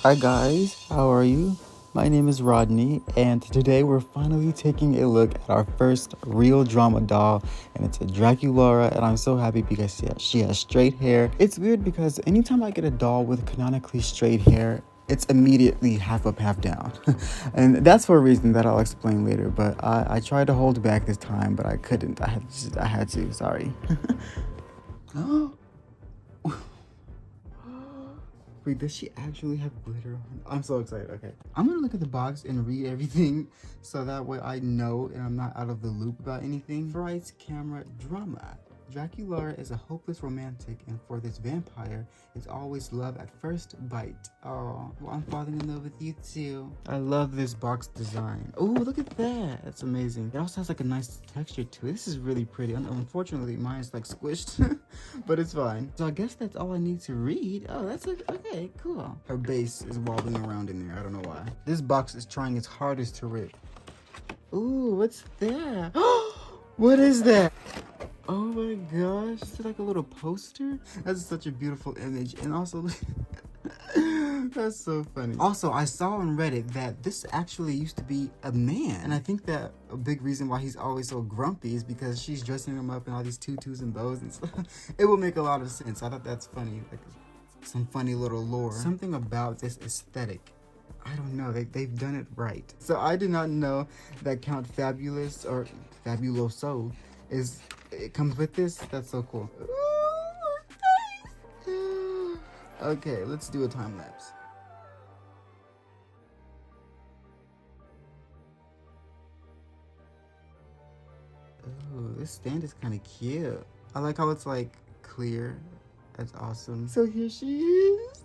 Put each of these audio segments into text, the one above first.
Hi guys, how are you? My name is Rodney, and today we're finally taking a look at our first real drama doll, and it's a Draculaura, and I'm so happy because she has straight hair. It's weird because anytime I get a doll with canonically straight hair, it's immediately half up, half down. And that's for a reason that I'll explain later, but I tried to hold back this time, but I couldn't. I had to, sorry. Wait, does she actually have glitter on? I'm so excited. Okay. I'm gonna look at the box and read everything so that way I know and I'm not out of the loop about anything. Fright camera drama. Draculaura is a hopeless romantic, and for this vampire, it's always love at first bite. Oh, well, I'm falling in love with you too. I love this box design. Oh, look at that. That's amazing. It also has like a nice texture to it. This is really pretty. Unfortunately, mine's like squished, but it's fine. So I guess that's all I need to read. Oh, that's okay, cool. Her base is wobbling around in there. I don't know why. This box is trying its hardest to rip. Ooh, what's that? What is that? Oh my gosh, it's like a little poster. That's such a beautiful image. And also, that's so funny. Also, I saw on Reddit that this actually used to be a man. And I think that a big reason why he's always so grumpy is because she's dressing him up in all these tutus and bows and stuff. It will make a lot of sense. I thought that's funny. Like some funny little lore. Something about this aesthetic. I don't know, they've done it right. So I did not know that Count Fabulous or Fabuloso it comes with this. That's so cool. Ooh, okay, let's do a time lapse. Oh, this stand is kind of cute. I like how it's like clear. That's awesome. So here she is.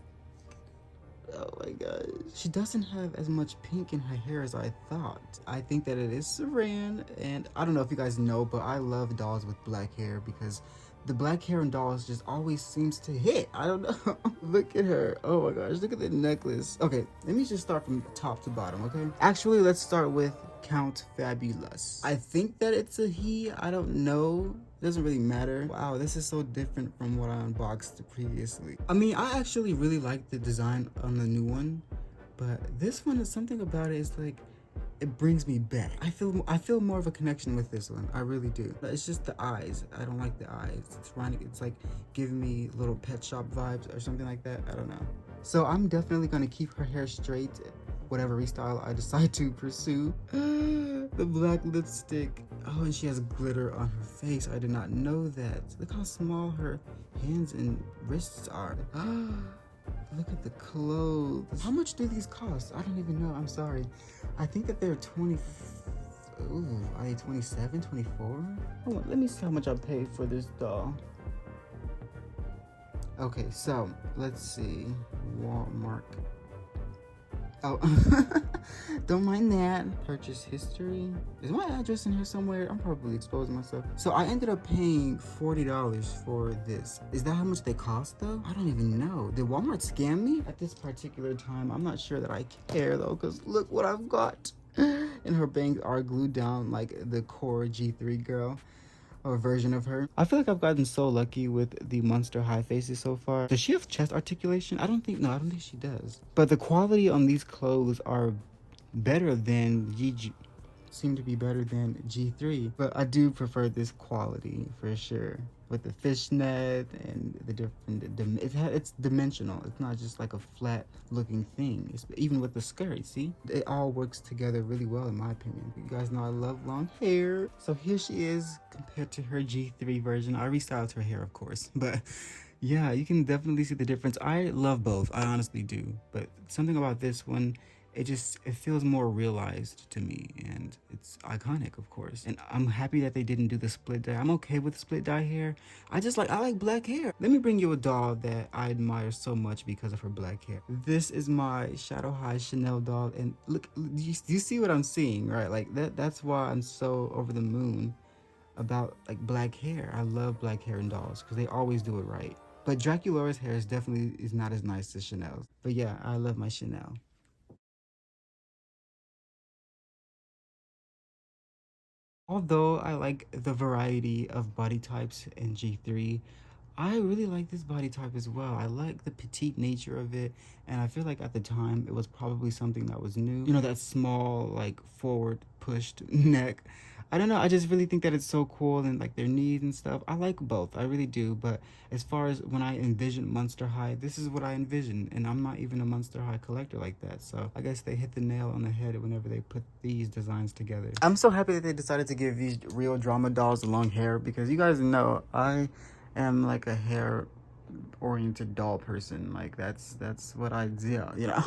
Oh my gosh. She doesn't have as much pink in her hair as I thought. I think that it is Saran, and I don't know if you guys know, but I love dolls with black hair because the black hair in dolls just always seems to hit. I don't know. Look at her. Oh my gosh, look at the necklace. Okay, let me just start from top to bottom, okay? Actually, let's start with Count Fabulous. I think that it's a he. I don't know. It doesn't really matter. Wow, this is so different from what I unboxed previously. I mean, I actually really like the design on the new one, but this one is something about it is like it brings me back. I feel more of a connection with this one. I really do. It's just the eyes. I don't like the eyes. It's like giving me little pet shop vibes or something like that. I don't know. So I'm definitely gonna keep her hair straight, whatever restyle I decide to pursue. The black lipstick. Oh, and she has glitter on her face. I did not know that. Look how small her hands and wrists are. Look at the clothes. How much do these cost? I don't even know. I'm sorry. I think that they're 20. Ooh, are they 27, 24? Hold on, let me see how much I paid for this doll. Okay, so let's see. Walmart. Oh, don't mind that. Purchase history. Is my address in here somewhere? I'm probably exposing myself. So I ended up paying $40 for this. Is that how much they cost though? I don't even know. Did Walmart scam me? At this particular time, I'm not sure that I care though, because look what I've got. And her bangs are glued down like the core G3 girl. Or version of her. I feel like I've gotten so lucky with the Monster High faces so far. Does she have chest articulation? I don't think she does. But the quality on these clothes are better than seem to be better than G3, but I do prefer this quality for sure. With the fishnet and the different, it's dimensional. It's not just like a flat looking thing. It's even with the skirt, see? It all works together really well in my opinion. You guys know I love long hair. So here she is compared to her G3 version. I restyled her hair, of course, but yeah, you can definitely see the difference. I love both, I honestly do, but something about this one, it feels more realized to me, and it's iconic, of course. And I'm happy that they didn't do the split dye. I'm okay with split dye hair. I like black hair. Let me bring you a doll that I admire so much because of her black hair. This is my Shadow High Chanel doll, and look, you see what I'm seeing, right? Like that's why I'm so over the moon about like black hair. I love black hair in dolls because they always do it right. But Draculaura's hair is not as nice as Chanel's. But yeah, I love my Chanel. Although I like the variety of body types in G3, I really like this body type as well. I like the petite nature of it, and I feel like at the time it was probably something that was new. You know, that small, like, forward pushed neck. I don't know, I just really think that it's so cool, and like their knees and stuff. I like both, I really do, but as far as when I envision Monster High, this is what I envision, and I'm not even a Monster High collector like that, so I guess they hit the nail on the head whenever they put these designs together. I'm so happy that they decided to give these real drama dolls long hair, because you guys know I am like a hair oriented doll person. Like that's what I do, you know.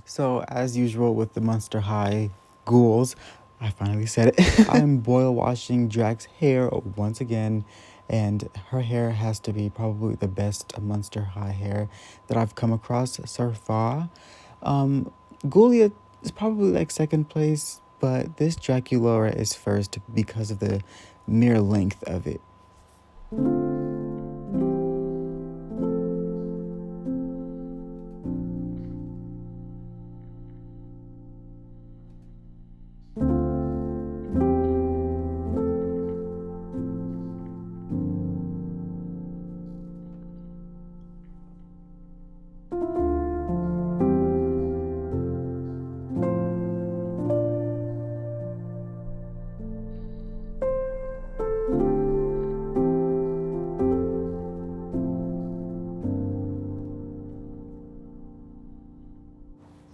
So, as usual with the Monster High ghouls, I finally said it. I'm boil washing Drac's hair once again, and her hair has to be probably the best Monster High hair that I've come across so far. Ghoulia is probably like second place, but this Draculaura is first because of the mere length of it.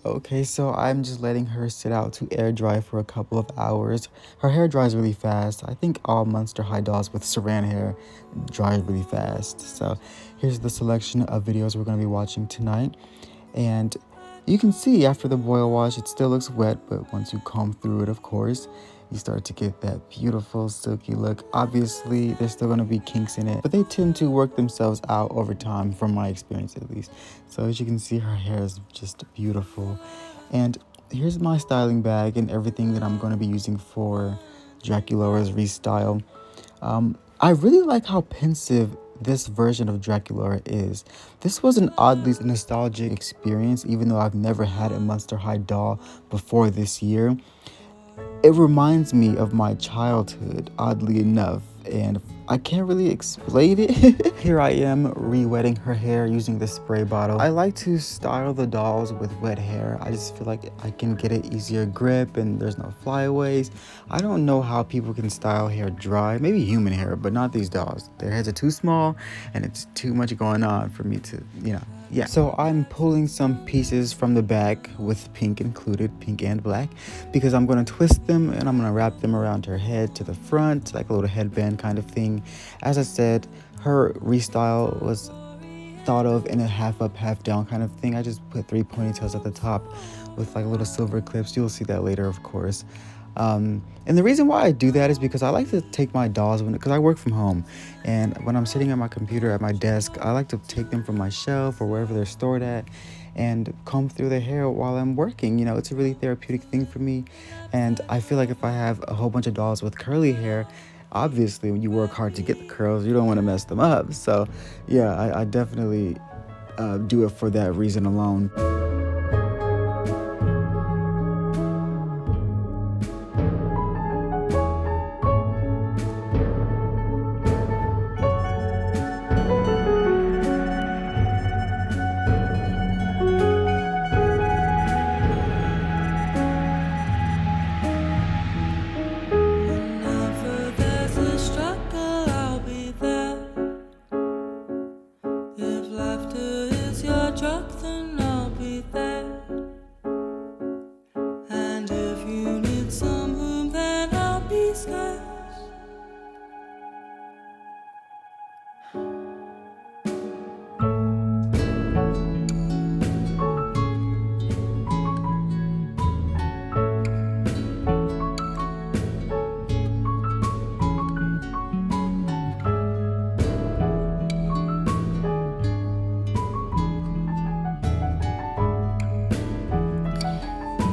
Okay, so I'm just letting her sit out to air dry for a couple of hours. Her hair dries really fast. I think all Monster High dolls with saran hair dry really fast. So here's the selection of videos we're going to be watching tonight. And you can see after the boil wash, it still looks wet, but once you comb through it, of course, you start to get that beautiful silky look. Obviously, there's still going to be kinks in it, but they tend to work themselves out over time, from my experience at least. So as you can see, her hair is just beautiful. And here's my styling bag and everything that I'm going to be using for Draculaura's restyle. I really like how pensive this version of Draculaura is. This was an oddly nostalgic experience, even though I've never had a Monster High doll before this year. It reminds me of my childhood, oddly enough, and I can't really explain it. Here I am re-wetting her hair using the spray bottle. I like to style the dolls with wet hair. I just feel like I can get an easier grip and there's no flyaways. I don't know how people can style hair dry, maybe human hair, but not these dolls. Their heads are too small and it's too much going on for me to, yeah. So I'm pulling some pieces from the back with pink included, pink and black, because I'm going to twist them and I'm going to wrap them around her head to the front, like a little headband kind of thing. As I said, her restyle was thought of in a half up, half down kind of thing. I just put 3 ponytails at the top with like little silver clips. You'll see that later, of course. And the reason why I do that is because I like to take my dolls, because I work from home, and when I'm sitting at my computer at my desk, I like to take them from my shelf or wherever they're stored at and comb through their hair while I'm working. It's a really therapeutic thing for me, and I feel like if I have a whole bunch of dolls with curly hair, obviously when you work hard to get the curls, you don't want to mess them up. So yeah, I definitely do it for that reason alone.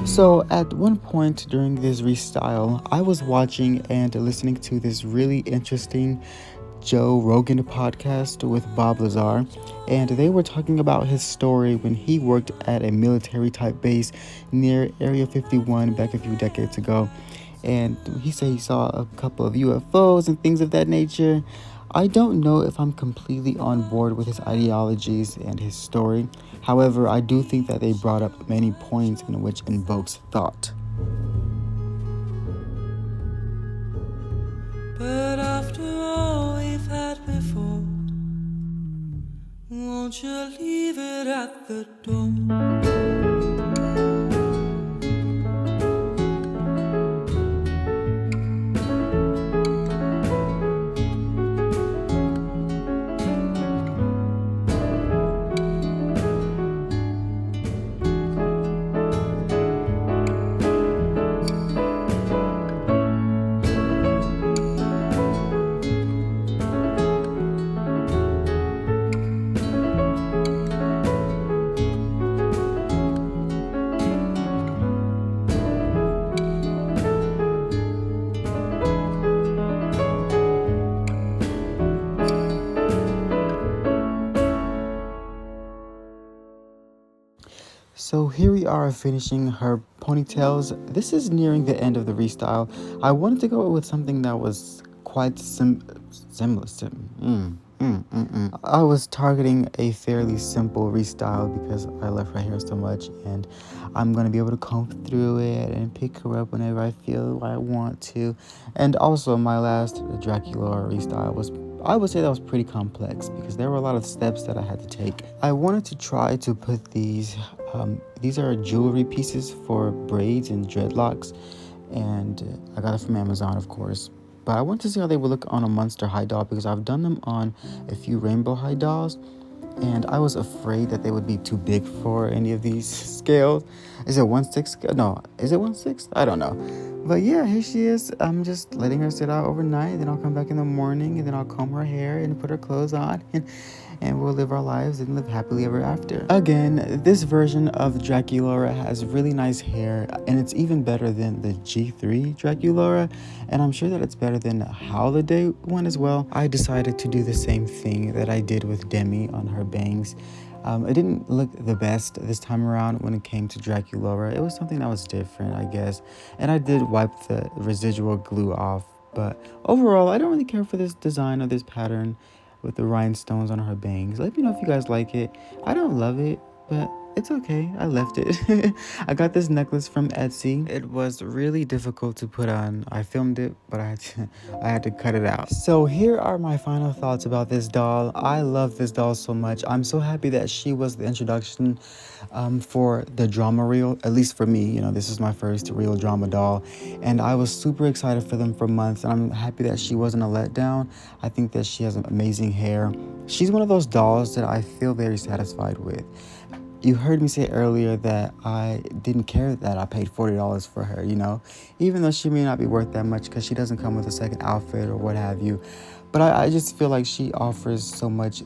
So at one point during this restyle, I was watching and listening to this really interesting Joe Rogan podcast with Bob Lazar, and they were talking about his story when he worked at a military type base near Area 51 back a few decades ago. And he said he saw a couple of UFOs and things of that nature. I don't know if I'm completely on board with his ideologies and his story. However, I do think that they brought up many points in which invokes thought. But after all we've had before, won't you leave it at the door? So here we are finishing her ponytails. This is nearing the end of the restyle. I wanted to go with something that was quite seamless. I was targeting a fairly simple restyle because I love her hair so much, and I'm going to be able to comb through it and pick her up whenever I feel I want to. And also my last Draculaura restyle was, I would say that was pretty complex because there were a lot of steps that I had to take. I wanted to try to put these are jewelry pieces for braids and dreadlocks, and I got it from Amazon, of course. But I want to see how they would look on a Monster High doll because I've done them on a few Rainbow High dolls, and I was afraid that they would be too big for any of these scales. Is it 1/6 scale? No, is it 1/6? I don't know. But yeah, here she is. I'm just letting her sit out overnight, then I'll come back in the morning, and then I'll comb her hair and put her clothes on, and we'll live our lives and live happily ever after. Again, this version of Draculaura has really nice hair, and it's even better than the G3 Draculaura, and I'm sure that it's better than the Holiday one as well. I decided to do the same thing that I did with Demi on her bangs. It didn't look the best this time around when it came to Draculaura. It was something that was different, I guess, and I did wipe the residual glue off, but overall, I don't really care for this design or this pattern with the rhinestones on her bangs. Let me know if you guys like it. I don't love it, but it's okay. I left it. I got this necklace from Etsy. It was really difficult to put on. I filmed it, but I had to cut it out. So here are my final thoughts about this doll. I love this doll so much. I'm so happy that she was the introduction for the drama reel, at least for me. You know, this is my first real drama doll, and I was super excited for them for months, and I'm happy that she wasn't a letdown. I think that she has amazing hair. She's one of those dolls that I feel very satisfied with. You heard me say earlier that I didn't care that I paid $40 for her, you know, even though she may not be worth that much because she doesn't come with a second outfit or what have you. But I just feel like she offers so much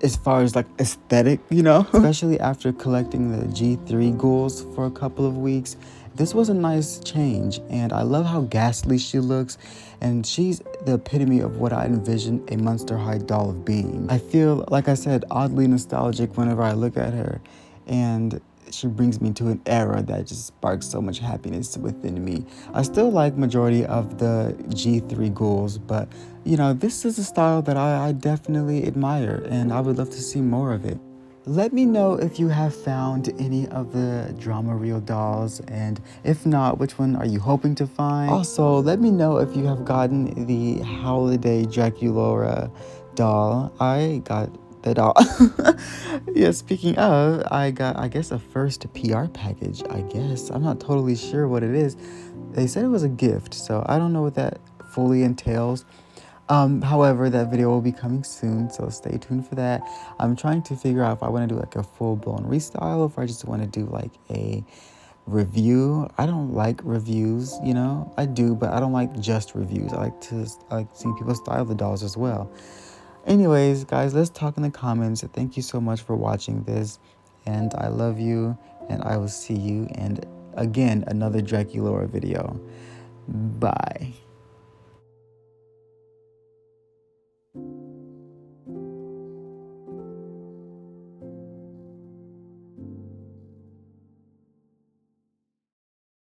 as far as like aesthetic, you know, especially after collecting the G3 ghouls for a couple of weeks. this was a nice change, and I love how ghastly she looks, and she's the epitome of what I envision a Monster High doll of being. I feel, like I said, oddly nostalgic whenever I look at her, and she brings me to an era that just sparks so much happiness within me. I still like majority of the G3 ghouls, but you know, this is a style that I definitely admire, and I would love to see more of it. Let me know if you have found any of the drama reel dolls, and if not, which one are you hoping to find? Also, let me know if you have gotten the Holiday Draculaura doll. I got the doll. Yeah, speaking of, I got, I guess, a first PR package, I guess. I'm not totally sure what it is. They said it was a gift, so I don't know what that fully entails. However, that video will be coming soon, so stay tuned for that. I'm trying to figure out if I want to do like a full-blown restyle, or if I just want to do like a review. I don't like reviews, you know. I do, but I don't like just reviews. I like seeing people style the dolls as well. Anyways, guys, let's talk in the comments. Thank you so much for watching this, and I love you, and I will see you in, again, another Draculaura video. Bye.